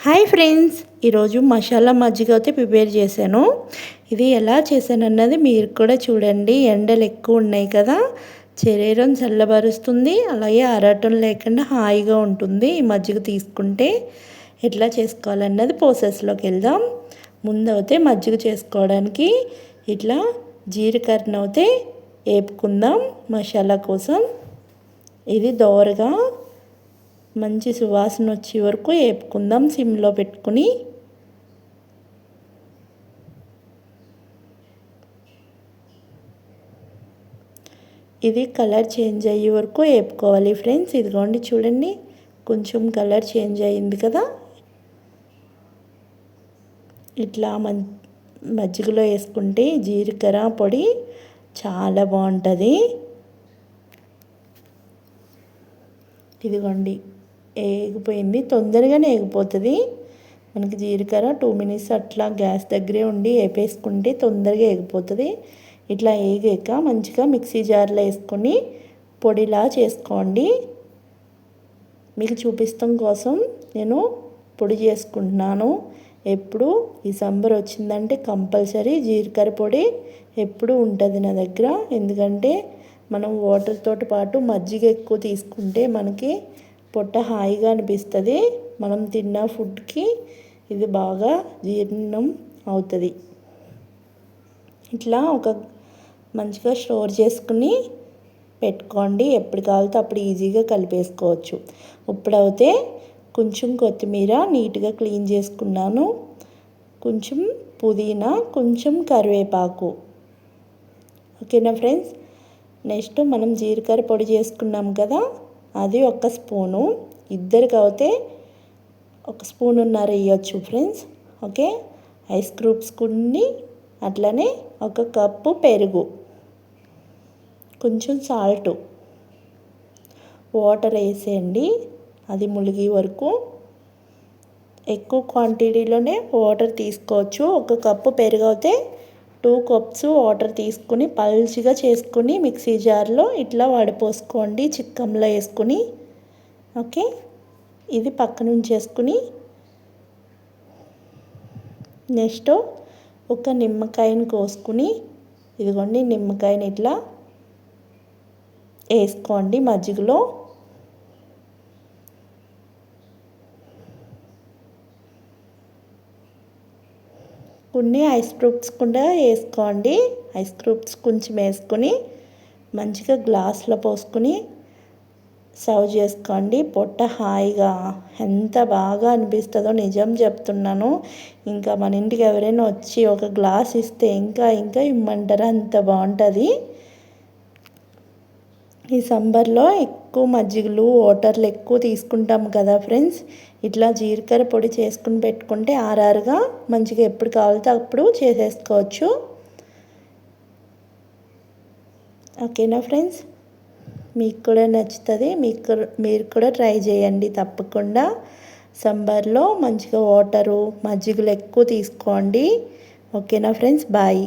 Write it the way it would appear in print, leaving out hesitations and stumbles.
Hi friends, ఈరోజు మసాలా మజ్జిగ అయితే ప్రిపేర్ చేశాను. ఇది ఎలా చేశాను అన్నది మీరు కూడా చూడండి. ఎండలు ఎక్కువ ఉన్నాయి కదా, శరీరం చల్లబరుస్తుంది, అలాగే ఆరాటం లేకుండా హాయిగా ఉంటుంది ఈ మజ్జిగ తీసుకుంటే. ఎట్లా చేసుకోవాలన్నది ప్రాసెస్లోకి వెళ్దాం. ముందైతే మజ్జిగ చేసుకోవడానికి ఇట్లా జీలకర్రను అయితే వేపుకుందాం మసాలా కోసం. ఇది దోరగా మంచి సువాసన వచ్చే వరకు వేపుకుందాం సిమ్లో పెట్టుకుని. ఇది కలర్ చేంజ్ అయ్యే వరకు వేపుకోవాలి ఫ్రెండ్స్. ఇదిగోండి చూడండి, కొంచెం కలర్ చేంజ్ అయ్యింది కదా. ఇట్లా మజ్జిగలో వేసుకుంటే జీలకర్ర పొడి చాలా బాగుంటుంది. ఇదిగోండి వేగిపోయింది, తొందరగానే వేగిపోతుంది. మనకి జీలకర్ర 2 మినిట్స్ అట్లా గ్యాస్ దగ్గరే ఉండి వేపేసుకుంటే తొందరగా వేగిపోతుంది. ఇట్లా వేగాక మంచిగా మిక్సీ జార్లో వేసుకొని పొడిలా చేసుకోండి. మీకు చూపిస్తాం కోసం నేను పొడి చేసుకుంటున్నాను. ఎప్పుడు ఈ సమ్మర్ వచ్చిందంటే కంపల్సరీ జీలకర్ర పొడి ఎప్పుడు ఉంటుంది నా దగ్గర. ఎందుకంటే మనం వాటర్తో పాటు మజ్జిగ ఎక్కువ తీసుకుంటే మనకి పొట్ట హాయిగా అనిపిస్తుంది. మనం తిన్న ఫుడ్కి ఇది బాగా జీర్ణం అవుతుంది. ఇట్లా మంచిగా స్టోర్ చేసుకుని పెట్టుకోండి. ఎప్పుడు కావాలితే అప్పుడు ఈజీగా కలిపేసుకోవచ్చు. ఇప్పుడైతే కొంచెం కొత్తిమీర నీట్గా క్లీన్ చేసుకున్నాను, కొంచెం పుదీనా, కొంచెం కరివేపాకు. ఓకేనా ఫ్రెండ్స్. నెక్స్ట్ మనం జీలకర్ర పొడి చేసుకున్నాం కదా, అది 1 స్పూను. ఇద్దరికి అయితే 1.5 స్పూన్ వేయచ్చు ఫ్రెండ్స్. ఓకే. ఐస్ క్యూబ్స్ కొన్ని, అట్లనే 1 కప్పు పెరుగు, కొంచెం సాల్ట్, వాటర్ వేసేయండి అది ములిగే వరకు. ఎక్కువ క్వాంటిటీలోనే వాటర్ తీసుకోవచ్చు. 1 కప్పు పెరుగు అయితే 2 కప్స్ వాటర్ తీసుకుని పల్చగా చేసుకుని మిక్సీ జార్లో ఇట్లా వడపోసుకోండి చిక్కంలో వేసుకుని. ఓకే. ఇది పక్కన ఉంచేసుకుని నెక్స్ట్ ఒక నిమ్మకాయని కోసుకుని, ఇదిగోండి నిమ్మకాయని ఇట్లా వేసుకోండి మజ్జిగలో. కొన్ని ఐస్ క్యూబ్స్ కూడా వేసుకోండి. ఐస్ క్యూబ్స్ కొంచెం వేసుకొని మంచిగా గ్లాస్లో పోసుకొని సర్వ్ చేసుకోండి. పొట్ట హాయిగా ఎంత బాగా అనిపిస్తుందో నిజం చెప్తున్నాను. ఇంకా మన ఇంటికి ఎవరైనా వచ్చి ఒక గ్లాస్ ఇస్తే ఇంకా ఇంకా ఇమ్మంటారు, అంత బాగుంటుంది. ఈ సమ్మర్లో ఎక్కువ మజ్జిగలు వాటర్లు ఎక్కువ తీసుకుంటాం కదా ఫ్రెండ్స్. ఇట్లా జీలకర్ర పొడి చేసుకుని పెట్టుకుంటే ఆరారుగా మంచిగా ఎప్పుడు కావాలితే అప్పుడు చేసేసుకోవచ్చు. ఓకేనా ఫ్రెండ్స్. మీకు కూడా నచ్చుతుంది. మీరు కూడా ట్రై చేయండి తప్పకుండా. సమ్మర్లో మంచిగా వాటరు మజ్జిగలు ఎక్కువ తీసుకోండి. ఓకేనా ఫ్రెండ్స్. బాయ్.